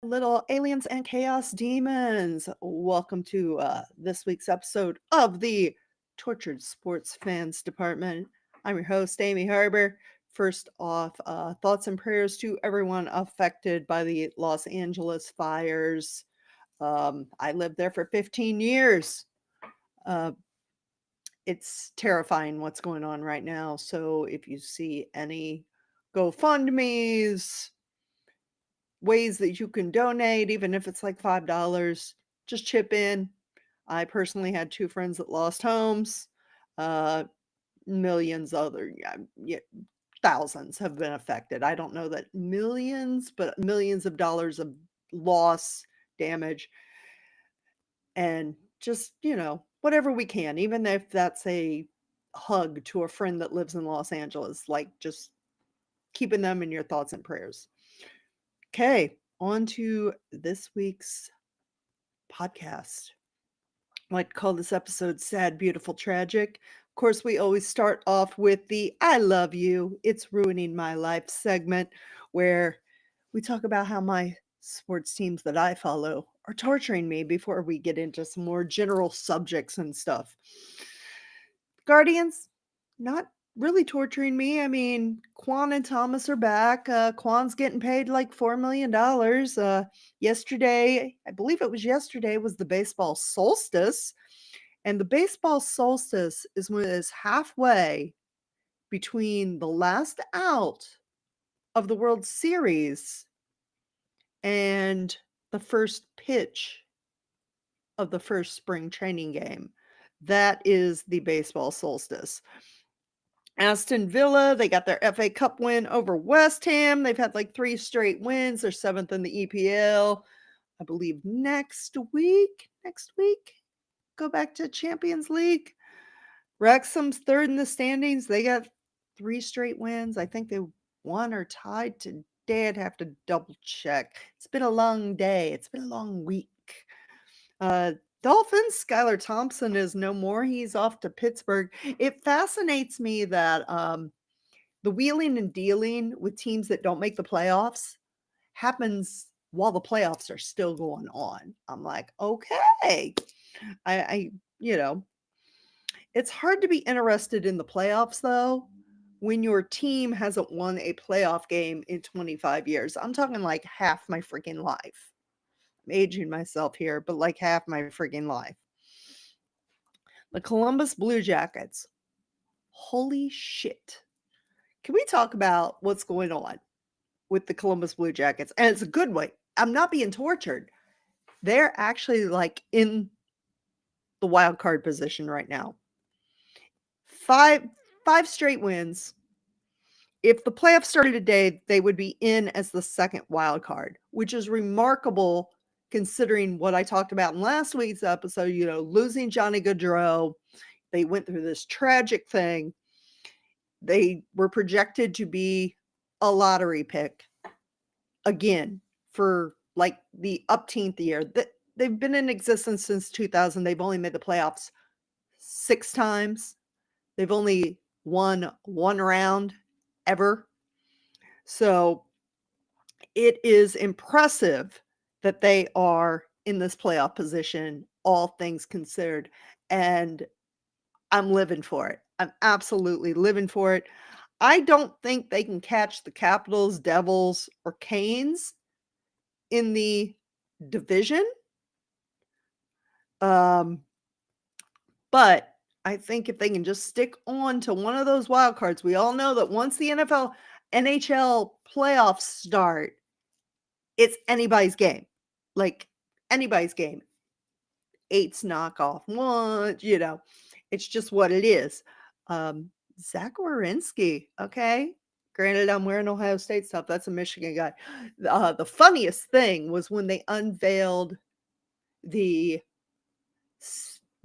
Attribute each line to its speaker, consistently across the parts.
Speaker 1: little aliens and chaos demons. Welcome to this week's episode of the Tortured Sports Fans Department. I'm your host, Amy Harbor. First off, thoughts and prayers to everyone affected by the Los Angeles fires. I lived there for 15 years. Uh, it's terrifying what's going on right now. So if you see any GoFundMe's, ways that you can donate, even if it's like $5, just chip in. I personally had two friends that lost homes. Uh, millions other, yeah, thousands have been affected. I don't know that millions, but millions of dollars of loss, damage, and just, whatever we can, even if that's a hug to a friend that lives in Los Angeles, like just keeping them in your thoughts and prayers. Okay, on to this week's podcast. I like to call this episode Sad, Beautiful, Tragic. Of course, we always start off with the I love you, it's ruining my life segment, where we talk about how my sports teams that I follow are torturing me before we get into some more general subjects and stuff. Guardians, not really torturing me. I mean, Quan and Thomas are back. Quan's getting paid like $4 million. Yesterday, I believe it was yesterday, was the baseball solstice. And the baseball solstice is when it is halfway between the last out of the World Series and the first pitch of the first spring training game. That is the baseball solstice. Aston Villa, they got their FA Cup win over West Ham. They've had like 3 straight wins. They're 7th in the EPL. I believe next week, go back to Champions League. Wrexham's 3rd in the standings. They got 3 straight wins. I think they won or tied today. I'd have to double check. It's been a long day. It's been a long week. Dolphins, Skylar Thompson is no more. He's off to Pittsburgh. It fascinates me that the wheeling and dealing with teams that don't make the playoffs happens while the playoffs are still going on. I'm like, okay. I it's hard to be interested in the playoffs though when your team hasn't won a playoff game in 25 years. I'm talking like half my freaking life. I'm aging myself here, but like half my freaking life. The Columbus Blue Jackets. Holy shit. Can we talk about what's going on with the Columbus Blue Jackets? And it's a good way. I'm not being tortured. They're actually like in the wild card position right now. Five straight wins. If the playoffs started today, they would be in as the second wild card, which is remarkable considering what I talked about in last week's episode, losing Johnny Gaudreau. They went through this tragic thing. They were projected to be a lottery pick again for like the upteenth year. They've been in existence since 2000. They've only made the playoffs 6 times. They've only won 1 round ever. So it is impressive that they are in this playoff position, all things considered. And I'm living for it. I'm absolutely living for it. I don't think they can catch the Capitals, Devils, or Canes in the division. But I think if they can just stick on to one of those wild cards, we all know that once the NHL playoffs start, it's anybody's game. Like anybody's game. 8's knockoff 1, it's just what it is. Zach Werenski, okay? Granted, I'm wearing Ohio State stuff. That's a Michigan guy. The funniest thing was when they unveiled the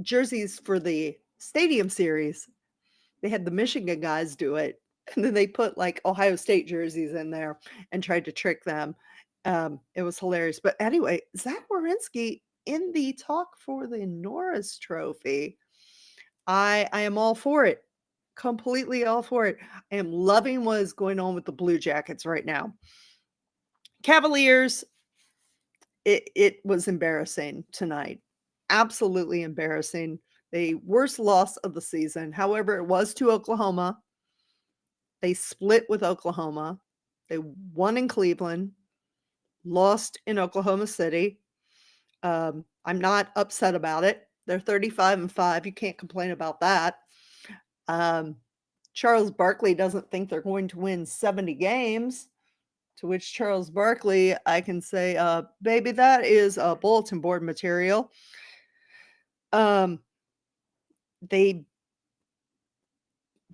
Speaker 1: jerseys for the Stadium Series. They had the Michigan guys do it, and then they put like Ohio State jerseys in there and tried to trick them. It was hilarious. But anyway, Zach Werenski in the talk for the Norris Trophy. I am all for it. Completely all for it. I am loving what is going on with the Blue Jackets right now. Cavaliers, it was embarrassing tonight. Absolutely embarrassing. The worst loss of the season. However, it was to Oklahoma. They split with Oklahoma. They won in Cleveland, lost in Oklahoma City. I'm not upset about it. They're 35-5. You can't complain about that. Charles Barkley doesn't think they're going to win 70 games, to which Charles Barkley, I can say, baby, that is bulletin board material. They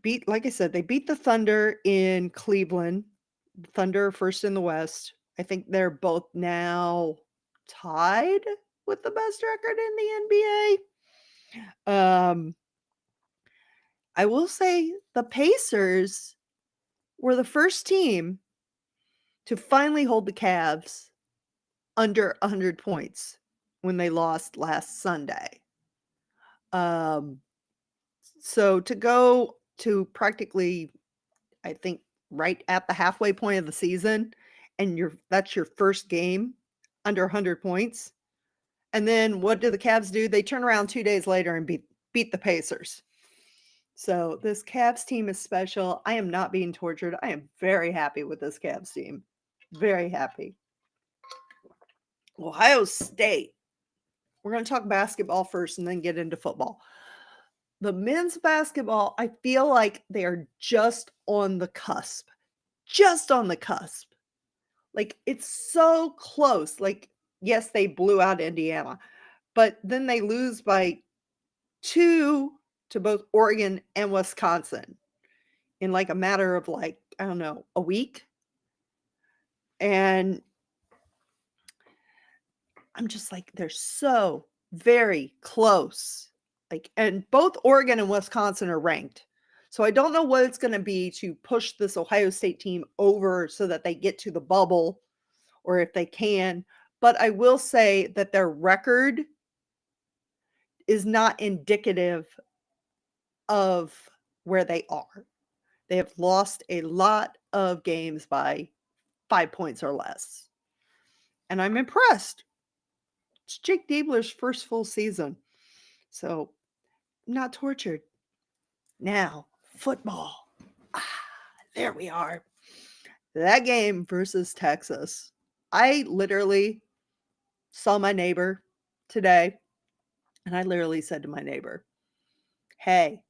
Speaker 1: beat, like I said, they beat the Thunder in Cleveland. Thunder first in the West. I think they're both now tied with the best record in the NBA. I will say the Pacers were the first team to finally hold the Cavs under 100 points when they lost last Sunday. So to go to practically, I think, right at the halfway point of the season, and that's your first game under 100 points. And then what do the Cavs do? They turn around 2 days later and beat the Pacers. So this Cavs team is special. I am not being tortured. I am very happy with this Cavs team. Very happy. Ohio State. We're going to talk basketball first and then get into football. The men's basketball, I feel like they are just on the cusp. Just on the cusp. Like, it's so close. Like, yes, they blew out Indiana, but then they lose by 2 to both Oregon and Wisconsin in like a matter of like, I don't know, a week. And I'm just like, they're so very close. Like, and both Oregon and Wisconsin are ranked. So I don't know what it's going to be to push this Ohio State team over so that they get to the bubble, or if they can. But I will say that their record is not indicative of where they are. They have lost a lot of games by 5 points or less. And I'm impressed. It's Jake Diebler's first full season. So I'm not tortured. Now, football. There we are. That game versus Texas. I literally saw my neighbor today, and I literally said to my neighbor, hey,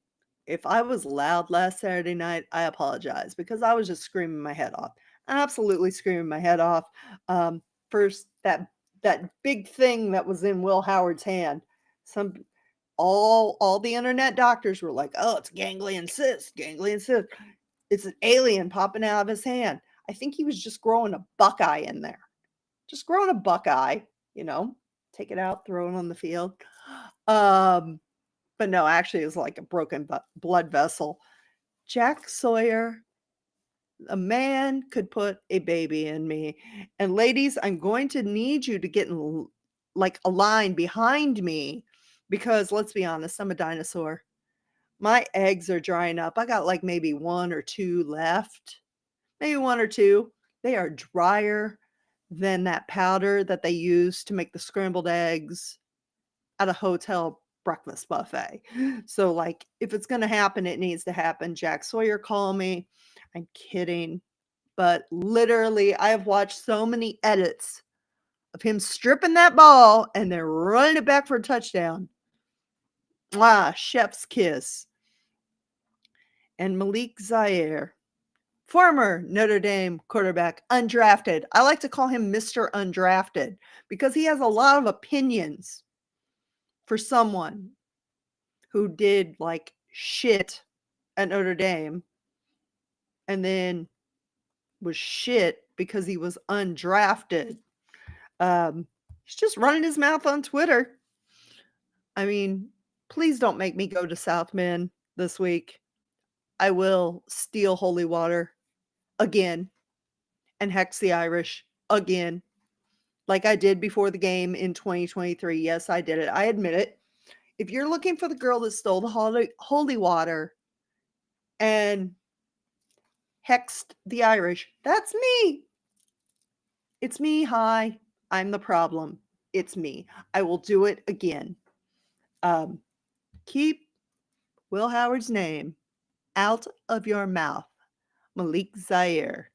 Speaker 1: if I was loud last Saturday night, I apologize, because I was just screaming my head off. Absolutely screaming my head off. First, that big thing that was in Will Howard's hand. All the internet doctors were like, oh, it's ganglion cyst, ganglion cyst. It's an alien popping out of his hand. I think he was just growing a buckeye in there. Just growing a buckeye, take it out, throw it on the field. But no, actually it was like a broken blood vessel. Jack Sawyer, a man could put a baby in me. And ladies, I'm going to need you to get in like a line behind me, because let's be honest, I'm a dinosaur. My eggs are drying up. I got like maybe 1 or 2 left. Maybe 1 or 2. They are drier than that powder that they use to make the scrambled eggs at a hotel breakfast buffet. So, like, if it's going to happen, it needs to happen. Jack Sawyer, call me. I'm kidding. But literally, I have watched so many edits of him stripping that ball and then running it back for a touchdown. Chef's kiss. And Malik Zaire, former Notre Dame quarterback, undrafted. I like to call him Mr. Undrafted because he has a lot of opinions for someone who did like shit at Notre Dame and then was shit because he was undrafted. He's just running his mouth on Twitter. I mean, please don't make me go to South Bend this week. I will steal holy water again and hex the Irish again, like I did before the game in 2023. Yes, I did it. I admit it. If you're looking for the girl that stole the holy water and hexed the Irish, that's me. It's me. Hi, I'm the problem. it's me. I will do it again. Um, keep Will Howard's name out of your mouth. Malik Zaire.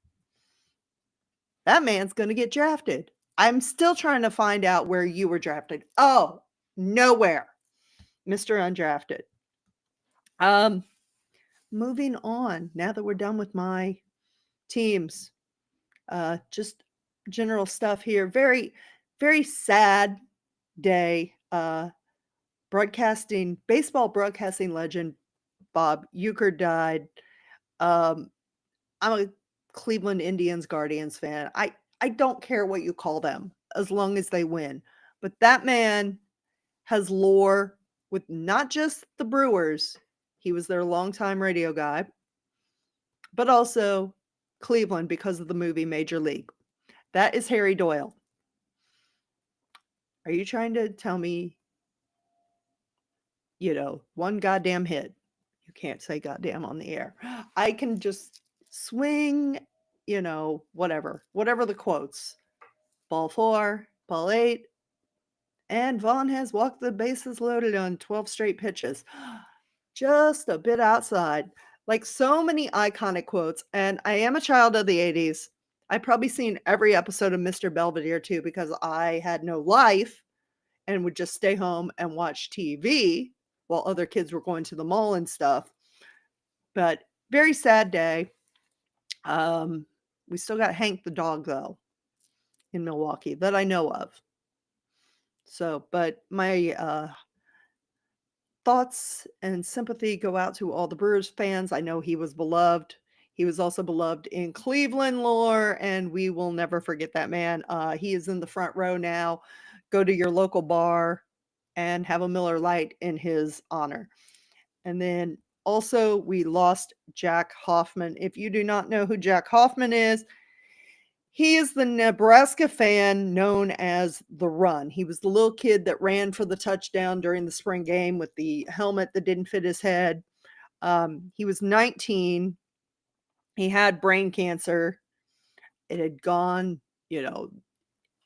Speaker 1: That man's going to get drafted. I'm still trying to find out where you were drafted. Oh, nowhere. Mr. Undrafted. Um, moving on. Now that we're done with my teams, just general stuff here. Very, very sad day. Baseball broadcasting legend Bob Uecker died. Um, I'm a Cleveland Indians Guardians fan. I don't care what you call them as long as they win. But that man has lore with not just the Brewers. He was their longtime radio guy, but also Cleveland because of the movie Major League. That is Harry Doyle. Are you trying to tell me, one goddamn hit? You can't say goddamn on the air. I can just swing, whatever the quotes. Ball 4, ball 8, and Vaughn has walked the bases loaded on 12 straight pitches. Just a bit outside. Like so many iconic quotes, and I am a child of the 80s. I've probably seen every episode of Mr. Belvedere too because I had no life and would just stay home and watch TV while other kids were going to the mall and stuff. But very sad day. We still got Hank the dog though in Milwaukee that I know of. So, but my thoughts and sympathy go out to all the Brewers fans. I know he was beloved. He was also beloved in Cleveland lore, and we will never forget that man. He is in the front row now. Go to your local bar and have a Miller Lite in his honor. And then also, we lost Jack Hoffman. If you do not know who Jack Hoffman is, he is the Nebraska fan known as The Run. He was the little kid that ran for the touchdown during the spring game with the helmet that didn't fit his head. He was 19. He had brain cancer. It had gone,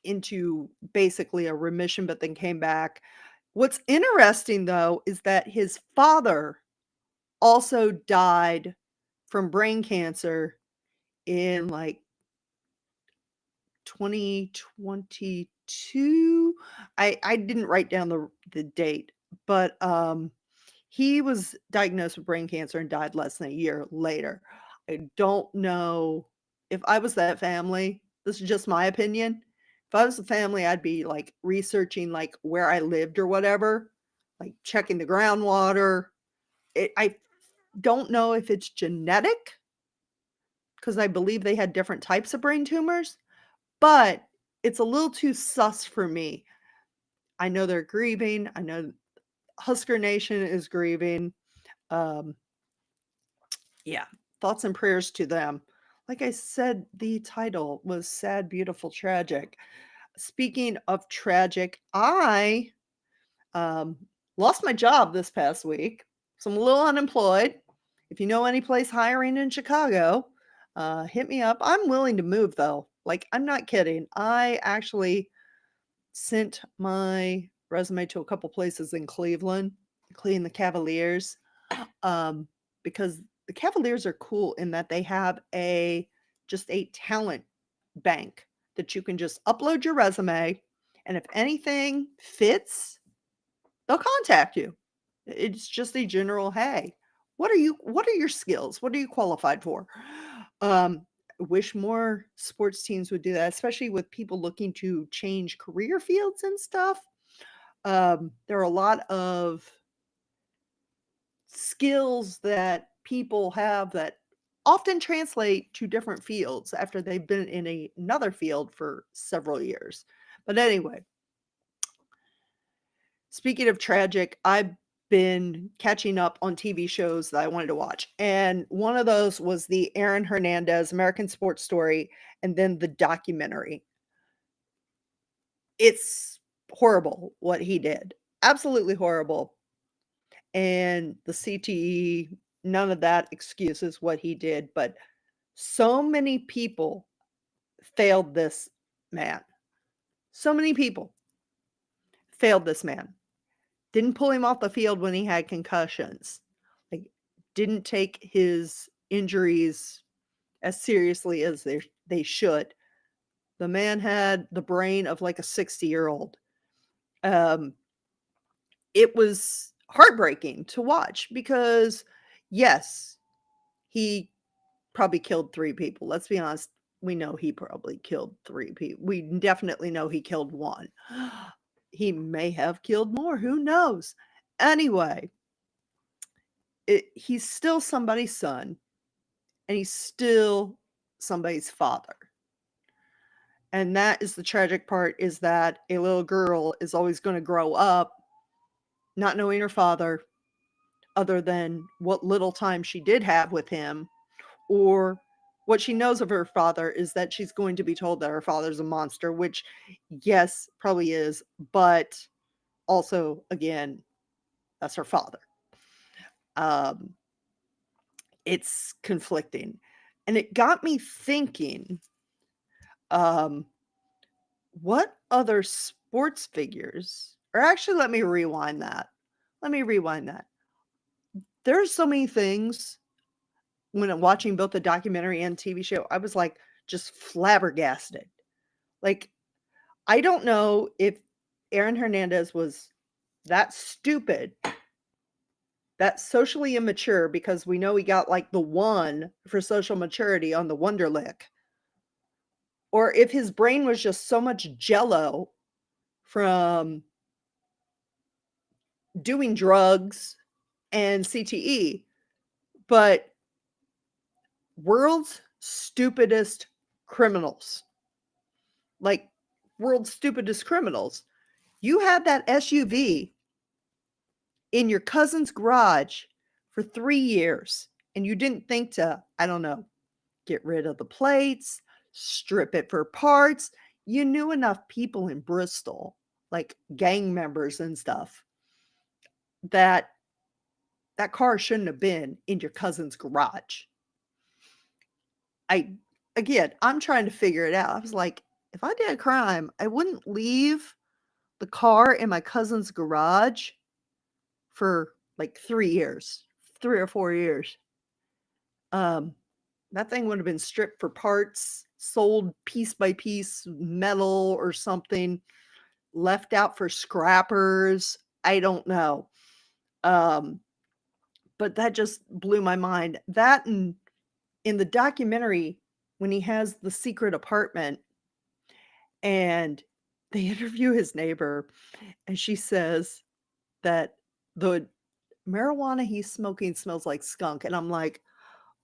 Speaker 1: into basically a remission, but then came back. What's interesting, though, is that his father also died from brain cancer in like 2022. I didn't write down the date, but he was diagnosed with brain cancer and died less than a year later. I don't know if I was that family. This is just my opinion. If I was the family, I'd be like researching like where I lived or whatever, like checking the groundwater. I don't know if it's genetic because I believe they had different types of brain tumors, but it's a little too sus for me. I know they're grieving. I know Husker Nation is grieving. Um, yeah, thoughts and prayers to them. Like I said, the title was Sad, Beautiful, Tragic. Speaking of tragic, I lost my job this past week, so I'm a little unemployed. If you know any place hiring in Chicago, hit me up. I'm willing to move though. Like, I'm not kidding. I actually sent my resume to a couple places in Cleveland, including the Cavaliers, because the Cavaliers are cool in that they have just a talent bank that you can just upload your resume, and if anything fits, they'll contact you. It's just a general, hey, what are your skills? What are you qualified for? Wish more sports teams would do that, especially with people looking to change career fields and stuff. There are a lot of skills that people have that often translate to different fields after they've been in another field for several years. But anyway, speaking of tragic, I've been catching up on TV shows that I wanted to watch. And one of those was the Aaron Hernandez American Sports Story and then the documentary. It's horrible what he did. Absolutely horrible. And the CTE, none of that excuses what he did, but so many people failed this man. So many people. failed this man. Didn't pull him off the field when he had concussions. Like, didn't take his injuries as seriously as they should. The man had the brain of like a 60-year-old. It was heartbreaking to watch because, yes, he probably killed 3 people. Let's be honest, we know he probably killed 3 people. We definitely know he killed 1. He may have killed more, who knows? Anyway, he's still somebody's son, and he's still somebody's father. And that is the tragic part, is that a little girl is always gonna grow up not knowing her father, other than what little time she did have with him, or what she knows of her father is that she's going to be told that her father's a monster, which, yes, probably is, but also, again, that's her father. It's conflicting. And it got me thinking, what other sports figures, or actually, let me rewind that. There's so many things when I'm watching both the documentary and TV show, I was like just flabbergasted. Like, I don't know if Aaron Hernandez was that stupid, that socially immature, because we know he got like the 1 for social maturity on the Wonderlic, or if his brain was just so much jello from doing drugs and CTE. But world's stupidest criminals, like world's stupidest criminals, you had that SUV in your cousin's garage for 3 years, and you didn't think to, I don't know, get rid of the plates, strip it for parts. You knew enough people in Bristol, like gang members and stuff, that that car shouldn't have been in your cousin's garage. I'm trying to figure it out. I was like, if I did a crime, I wouldn't leave the car in my cousin's garage for like 3 years, 3 or 4 years. That thing would have been stripped for parts, sold piece by piece, metal or something, left out for scrappers. I don't know. But that just blew my mind. That, and in the documentary, when he has the secret apartment and they interview his neighbor, and she says that the marijuana he's smoking smells like skunk. And I'm like,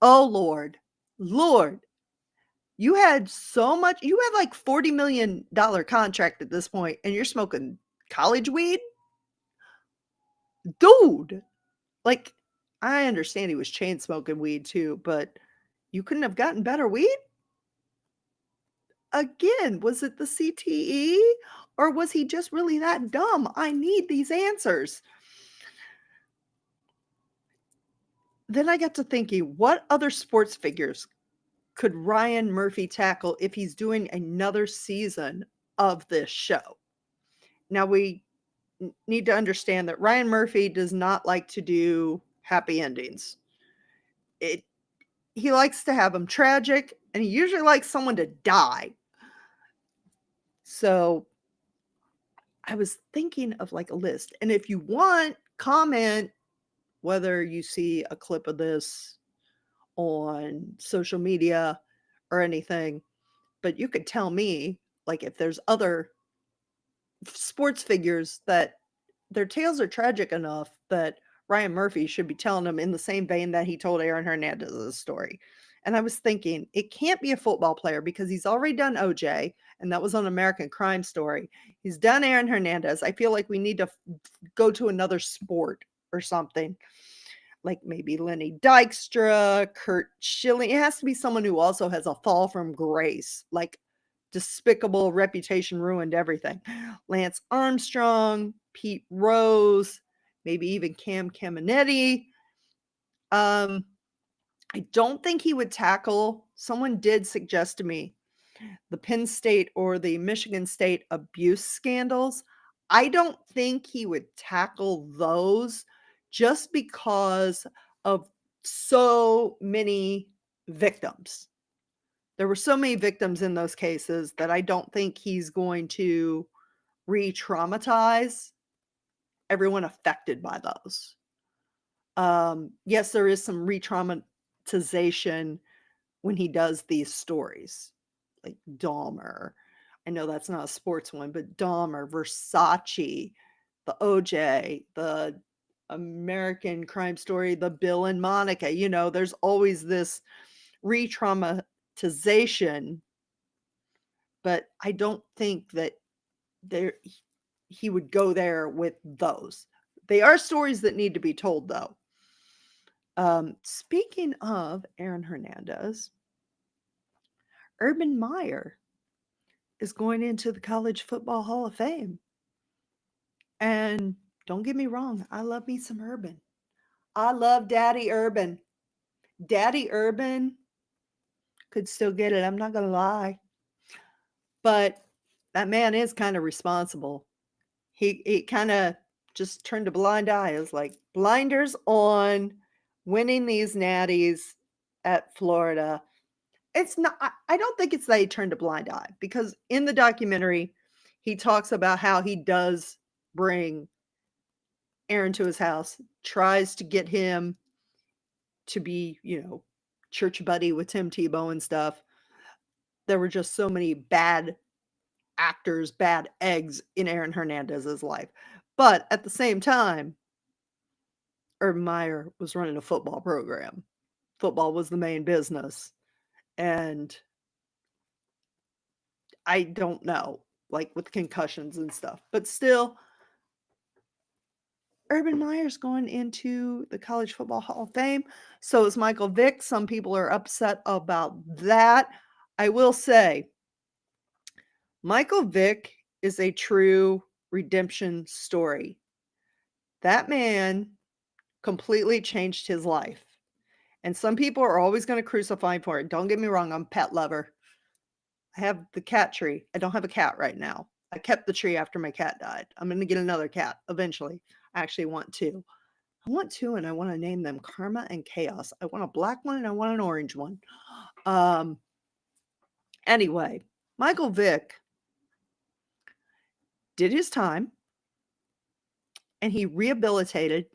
Speaker 1: oh, Lord, you had like $40 million contract at this point, and you're smoking college weed? Dude, like, I understand he was chain smoking weed too, but you couldn't have gotten better weed? Again, was it the CTE, or was he just really that dumb? I need these answers. Then I got to thinking, what other sports figures could Ryan Murphy tackle if he's doing another season of this show? Now, we need to understand that Ryan Murphy does not like to do happy endings. He likes to have them tragic, and he usually likes someone to die. So I was thinking of like a list. And if you want, comment whether you see a clip of this on social media or anything. But you could tell me, like, if there's other sports figures that their tales are tragic enough that Ryan Murphy should be telling them in the same vein that he told Aaron Hernandez's story. And I was thinking, it can't be a football player because he's already done OJ, and that was on American Crime Story. He's done Aaron Hernandez. I feel like we need to go to another sport or something, like maybe Lenny Dykstra, Kurt Schilling. It has to be someone who also has a fall from grace, like despicable reputation ruined everything. Lance Armstrong, Pete Rose, maybe even Cam Caminetti. I don't think he would tackle, someone did suggest to me, the Penn State or the Michigan State abuse scandals. I don't think he would tackle those just because of so many victims. There were so many victims in those cases that I don't think he's going to re-traumatize everyone affected by those. Yes, there is some re-traumatization when he does these stories, like Dahmer. I know that's not a sports one, but Dahmer, Versace, the OJ, the American Crime Story, the Bill and Monica. There's always this re-traumatization, but I don't think that there he would go there with those. They are stories that need to be told, though. Speaking of Aaron Hernandez, Urban Meyer is going into the College Football Hall of Fame. And don't get me wrong, I love me some Urban. I love Daddy Urban. Daddy Urban could still get it, I'm not going to lie. But that man is kind of responsible. He kind of just turned a blind eye. It was like blinders on, winning these natties at Florida. It's not, I don't think it's that he turned a blind eye, because in the documentary, he talks about how he does bring Aaron to his house, tries to get him to be, church buddy with Tim Tebow and stuff. There were just so many bad actors, bad eggs in Aaron Hernandez's life. But at the same time, Urban Meyer was running a football program. Football was the main business. And I don't know, like with concussions and stuff. But still, Urban Meyer's going into the College Football Hall of Fame. So is Michael Vick. Some people are upset about that. I will say, Michael Vick is a true redemption story. That man completely changed his life. And some people are always going to crucify him for it. Don't get me wrong, I'm a pet lover. I have the cat tree. I don't have a cat right now. I kept the tree after my cat died. I'm going to get another cat eventually. I actually want two. I want two, and I want to name them Karma and Chaos. I want a black one and I want an orange one. Anyway, Michael Vick did his time, and he rehabilitated.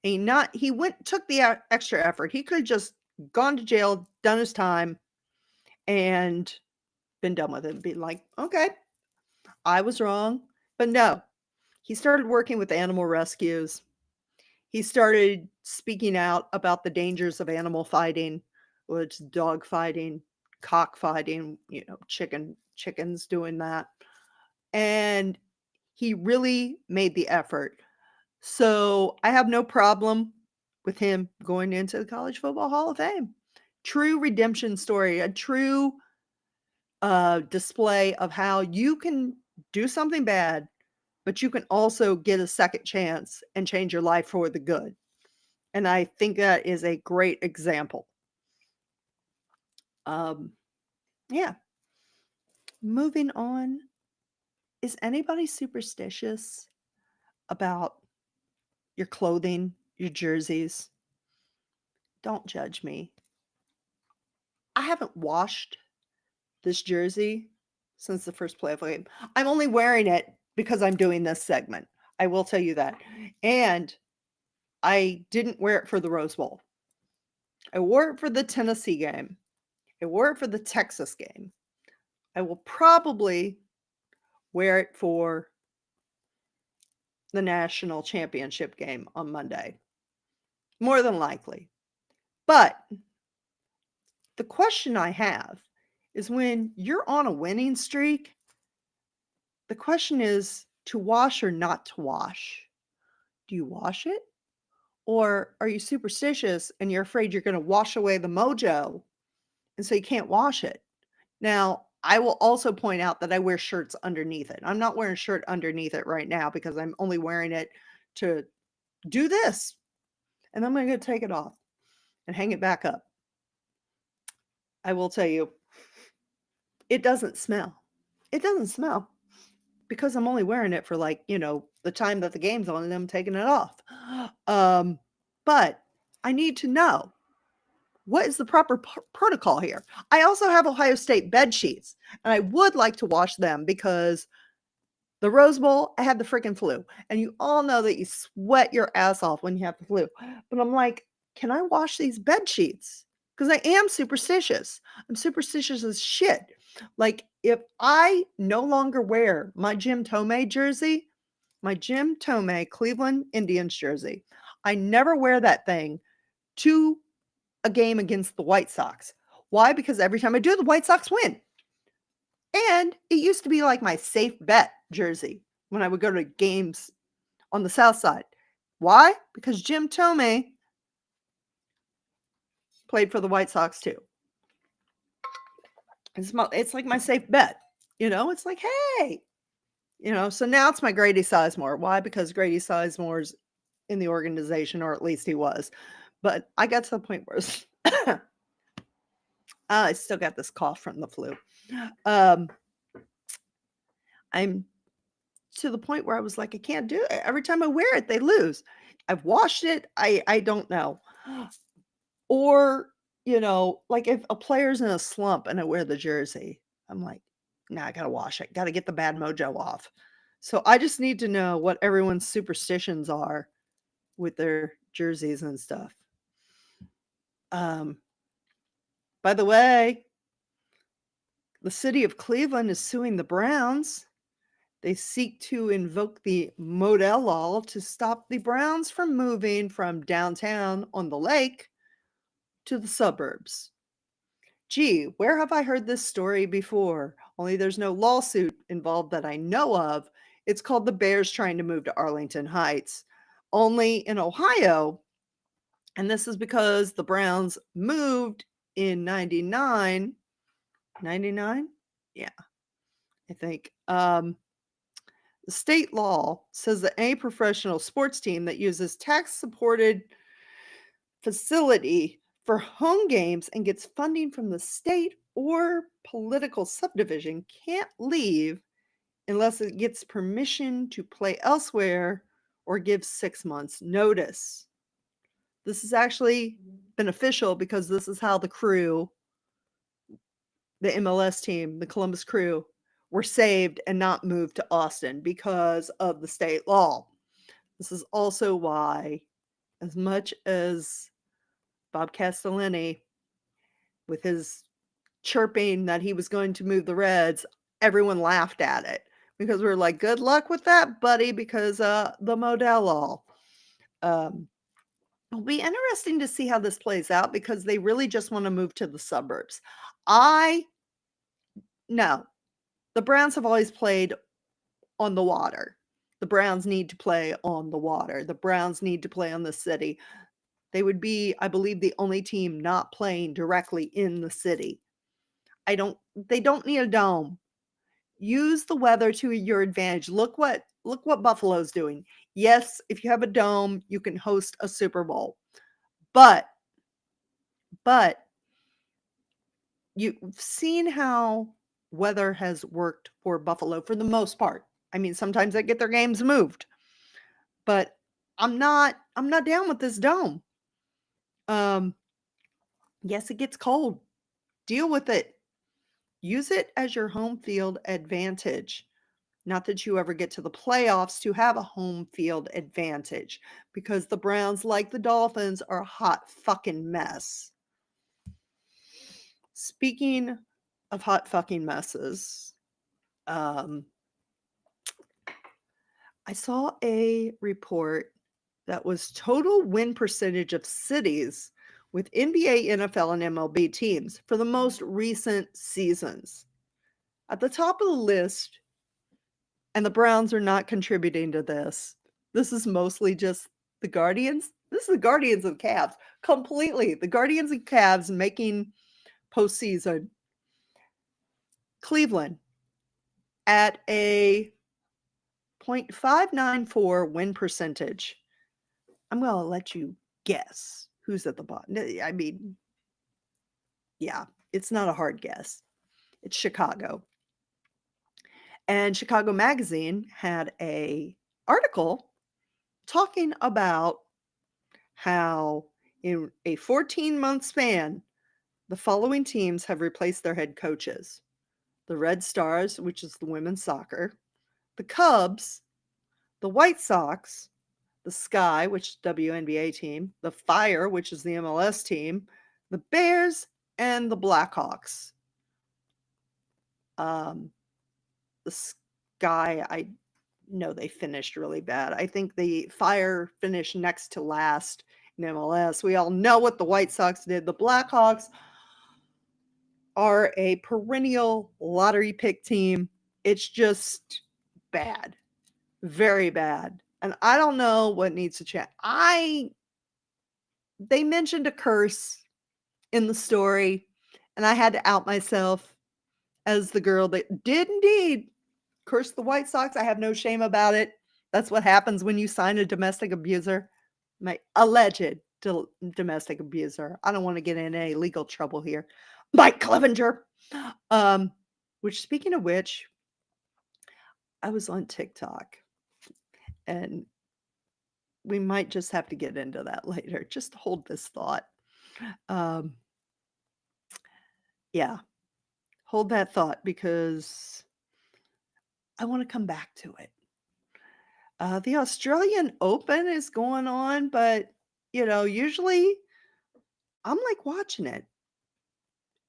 Speaker 1: And he took the extra effort. He could have just gone to jail, done his time, and been done with it. Be like, okay, I was wrong. But no, he started working with animal rescues. He started speaking out about the dangers of animal fighting, which dog fighting, cock fighting, chickens doing that. And he really made the effort. So I have no problem with him going into the College Football Hall of Fame. True redemption story, a true display of how you can do something bad, but you can also get a second chance and change your life for the good. And I think that is a great example. Yeah. Moving on. Is anybody superstitious about your clothing, your jerseys? Don't judge me. I haven't washed this jersey since the first playoff game. I'm only wearing it because I'm doing this segment. I will tell you that. And I didn't wear it for the Rose Bowl. I wore it for the Tennessee game. I wore it for the Texas game. I will probably wear it for the national championship game on Monday. More than likely. But the question I have is, when you're on a winning streak, the question is to wash or not to wash. Do you wash it? Or are you superstitious and you're afraid you're going to wash away the mojo, and so you can't wash it? Now, I will also point out that I wear shirts underneath it. I'm not wearing a shirt underneath it right now because I'm only wearing it to do this. And I'm going to take it off and hang it back up. I will tell you, it doesn't smell. It doesn't smell. because I'm only wearing it for like, the time that the game's on and I'm taking it off. But I need to know, what is the proper protocol here? I also have Ohio State bed sheets, and I would like to wash them because the Rose Bowl, I had the freaking flu. And you all know that you sweat your ass off when you have the flu. But I'm like, can I wash these bed sheets? Because I am superstitious. I'm superstitious as shit. Like, if I no longer wear my Jim Tomei jersey, my Jim Tomei Cleveland Indians jersey, I never wear that thing to a game against the White Sox. Why? Because every time I do, the White Sox win. And it used to be like my safe bet jersey when I would go to games on the South Side. Why? Because Jim Tomei played for the White Sox too. It's like my safe bet. It's like, hey, so now it's my Grady Sizemore. Why? Because Grady Sizemore's in the organization, or at least he was. But I got to the point where I still got this cough from the flu. I'm to the point where I was like, I can't do it. Every time I wear it, they lose. I've washed it. I don't know. Or, like if a player's in a slump and I wear the jersey, I'm like, nah, I gotta wash it. Gotta get the bad mojo off. So I just need to know what everyone's superstitions are with their jerseys and stuff. By the way, the city of Cleveland is suing the Browns. They seek to invoke the Modell Law to stop the Browns from moving from downtown on the lake to the suburbs. Gee, where have I heard this story before? Only there's no lawsuit involved that I know of. It's called the Bears trying to move to Arlington Heights. Only in Ohio, and this is because the Browns moved in 99. 99? Yeah, I think. The state law says that any professional sports team that uses tax-supported facility for home games and gets funding from the state or political subdivision can't leave unless it gets permission to play elsewhere or gives 6 months notice. This is actually beneficial because this is how the Crew, the MLS team, the Columbus Crew, were saved and not moved to Austin because of the state law. This is also why, as much as Bob Castellini, with his chirping that he was going to move the Reds, everyone laughed at it because we were like, good luck with that, buddy, because the Modell Law. It'll be interesting to see how this plays out because they really just want to move to the suburbs. No, the Browns have always played on the water. The Browns need to play on the water. The Browns need to play on the city. They would be, I believe, the only team not playing directly in the city. They don't need a dome. Use the weather to your advantage. Look what Buffalo's doing. Yes, if you have a dome, you can host a Super Bowl. But you've seen how weather has worked for Buffalo for the most part. I mean, sometimes they get their games moved. But I'm not down with this dome. Yes, it gets cold. Deal with it. Use it as your home field advantage. Not that you ever get to the playoffs to have a home field advantage, because the Browns, like the Dolphins, are a hot fucking mess. Speaking of hot fucking messes, I saw a report that was total win percentage of cities with NBA, NFL, and MLB teams for the most recent seasons. At the top of the list, and the Browns are not contributing to this. This is mostly just the Guardians. This is the Guardians and Cavs. Completely. The Guardians and Cavs making postseason. Cleveland at a 0.594 win percentage. I'm going to let you guess who's at the bottom. I mean, yeah, it's not a hard guess. It's Chicago. And Chicago Magazine had a article talking about how in a 14-month span, the following teams have replaced their head coaches: the Red Stars, which is the women's soccer, the Cubs, the White Sox, the Sky, which is the WNBA team, the Fire, which is the MLS team, the Bears, and the Blackhawks. The Sky, I know they finished really bad. I think the Fire finished next to last in MLS. We all know what the White Sox did. The Blackhawks are a perennial lottery pick team. It's just bad, very bad. And I don't know what needs to change. They mentioned a curse in the story, and I had to out myself as the girl that did indeed curse the White Sox. I have no shame about it. That's what happens when you sign a domestic abuser, my alleged domestic abuser. I don't want to get in any legal trouble here. Mike Clevenger. Which, speaking of which, I was on TikTok, and we might just have to get into that later. Just hold this thought. Yeah, hold that thought because I want to come back to it. The Australian Open is going on, but usually I'm like watching it.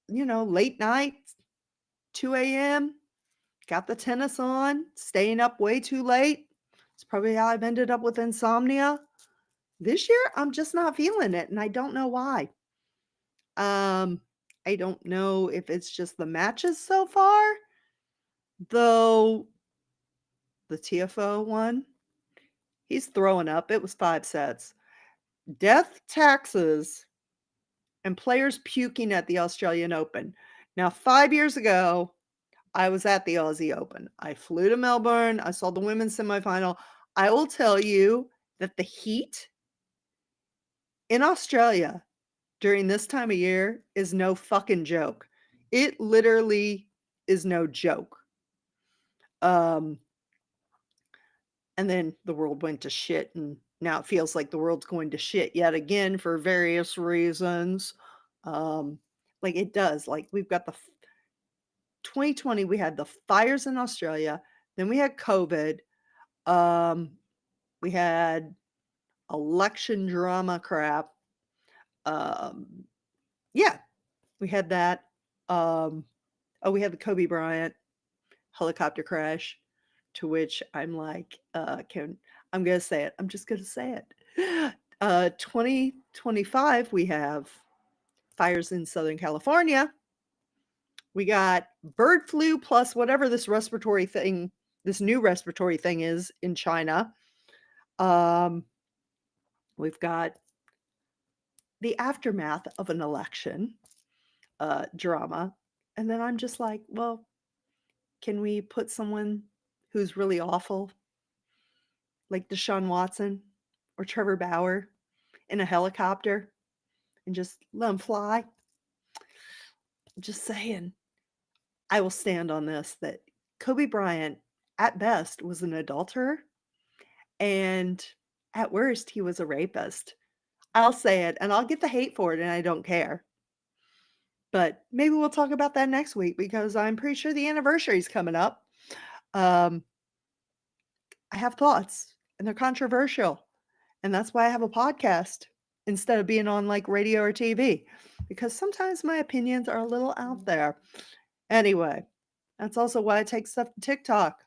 Speaker 1: Late night, 2 a.m. Got the tennis on, staying up way too late. It's probably how I've ended up with insomnia. This year, I'm just not feeling it, and I don't know why. I don't know if it's just the matches so far, though the TFO one, he's throwing up. It was 5 sets. Death, taxes, and players puking at the Australian Open. Now, 5 years ago, I was at the Aussie Open. I flew to Melbourne. I saw the women's semifinal. I will tell you that the heat in Australia during this time of year is no fucking joke. It literally is no joke. And then the world went to shit, and now it feels like the world's going to shit yet again for various reasons. Like it does. Like we've got the 2020, we had the fires in Australia, then we had COVID, we had election drama crap. Yeah, we had that. We had the Kobe Bryant helicopter crash, to which I'm like, I'm gonna say it. I'm just gonna say it. 2025, we have fires in Southern California. We got bird flu plus whatever this new respiratory thing is in China. We've got the aftermath of an election drama. And then I'm just like, well, can we put someone who's really awful, like Deshaun Watson or Trevor Bauer, in a helicopter and just let them fly? Just saying. I will stand on this that Kobe Bryant, at best, was an adulterer, and at worst, he was a rapist. I'll say it, and I'll get the hate for it, and I don't care. But maybe we'll talk about that next week because I'm pretty sure the anniversary is coming up. I have thoughts, and they're controversial, and that's why I have a podcast instead of being on like radio or TV, because sometimes my opinions are a little out there. Anyway, that's also why I take stuff to TikTok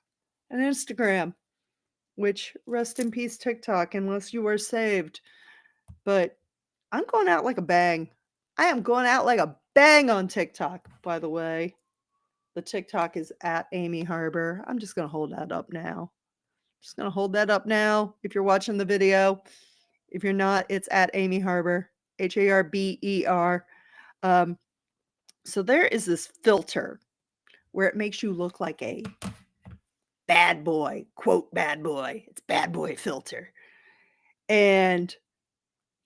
Speaker 1: and Instagram, which rest in peace TikTok, unless you are saved. But I'm going out like a bang. I am going out like a bang on TikTok, by the way. The TikTok is at Amy Harbor. I'm just going to hold that up now. Just going to hold that up now. If you're watching the video, if you're not, it's at Amy Harbor, Harber. So there is this filter where it makes you look like a bad boy, quote, bad boy. It's bad boy filter. And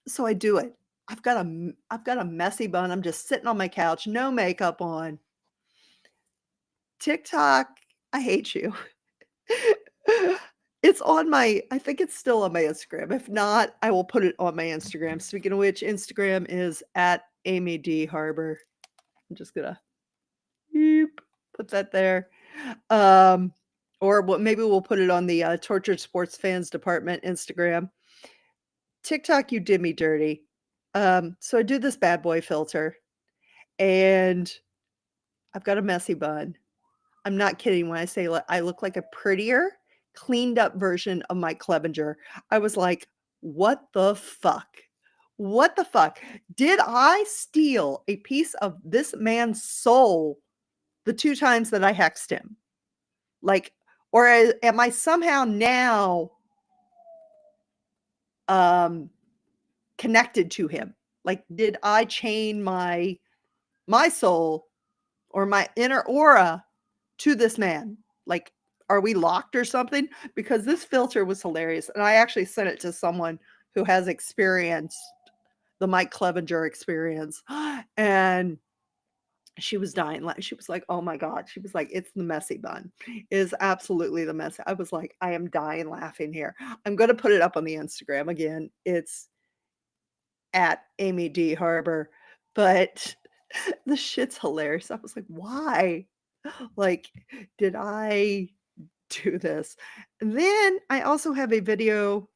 Speaker 1: so I do it. I've got a messy bun. I'm just sitting on my couch, no makeup on. TikTok, I hate you. It's on my I think it's still on my Instagram. If not, I will put it on my Instagram. Speaking of which, Instagram is at Amy D. Harbor. I'm just gonna beep, put that there. Or maybe we'll put it on the Tortured Sports Fans Department Instagram. TikTok, you did me dirty. So I do this bad boy filter, and I've got a messy bun. I'm not kidding when I say I look like a prettier, cleaned up version of Mike Clevenger. I was like, what the fuck? What the fuck? Did I steal a piece of this man's soul the 2 times that I hexed him? Like, or am I somehow now connected to him? Like, did I chain my soul or my inner aura to this man? Like, are we locked or something? Because this filter was hilarious, and I actually sent it to someone who has experienced the Mike Clevenger experience, and she was dying. She was like, "Oh my god!" She was like, "It's the messy bun. It is absolutely the messy." I was like, "I am dying laughing here." I'm going to put it up on the Instagram again. It's at Amy D. Harbor, but the shit's hilarious. I was like, "Why? Like, did I do this?" And then I also have a video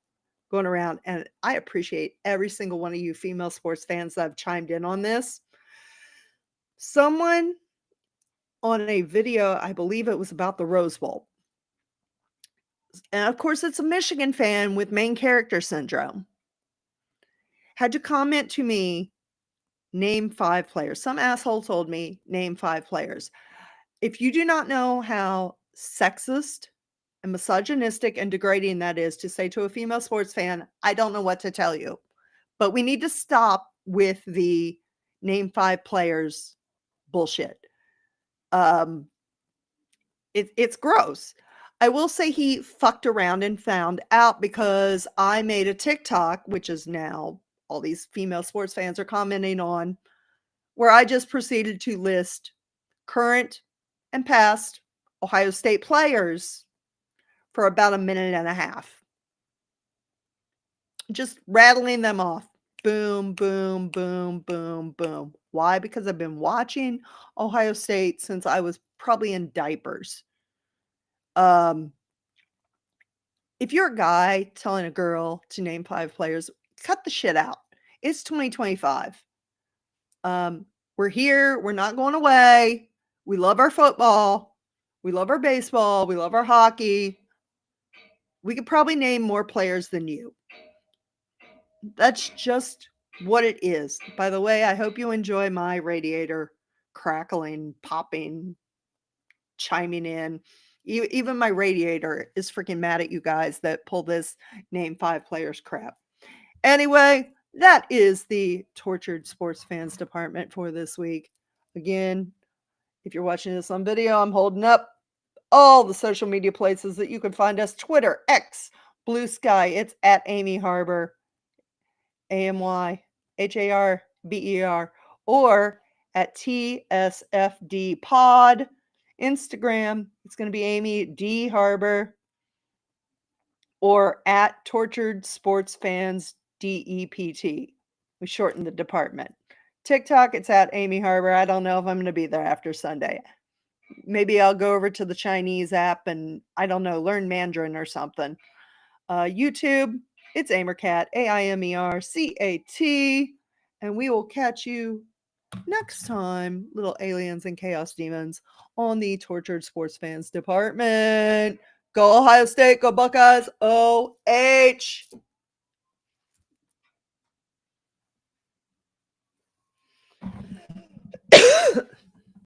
Speaker 1: going around, and I appreciate every single one of you female sports fans that have chimed in on this. Someone on a video, I believe it was about the Rose Bowl. And of course, it's a Michigan fan with main character syndrome. Had to comment to me, name 5 players. Some asshole told me, name 5 players. If you do not know how sexist and misogynistic and degrading that is to say to a female sports fan, I don't know what to tell you. But we need to stop with the name 5 players bullshit. It's gross. I will say he fucked around and found out because I made a TikTok, which is now all these female sports fans are commenting on, where I just proceeded to list current and past Ohio State players for about a minute and a half. Just rattling them off. Boom, boom, boom, boom, boom. Why? Because I've been watching Ohio State since I was probably in diapers. If you're a guy telling a girl to name 5 players, cut the shit out. It's 2025. We're here. We're not going away. We love our football. We love our baseball. We love our hockey. We could probably name more players than you. That's just what it is. By the way, I hope you enjoy my radiator crackling, popping, chiming in. Even my radiator is freaking mad at you guys that pull this name 5 players crap. Anyway, that is the Tortured Sports Fans Department for this week. Again, if you're watching this on video, I'm holding up all the social media places that you can find us: Twitter, X, Blue Sky. It's at Amy Harbor, AMYHARBER, or at TSFD Pod. Instagram, it's going to be Amy D. Harbor, or at Tortured Sports Fans DEPT. We shortened the department. TikTok, it's at Amy Harbor. I don't know if I'm going to be there after Sunday. Maybe I'll go over to the Chinese app and, I don't know, learn Mandarin or something. YouTube, it's Aimercat, AIMERCAT. And we will catch you next time, little aliens and chaos demons, on the Tortured Sports Fans Department. Go Ohio State, go Buckeyes, OH!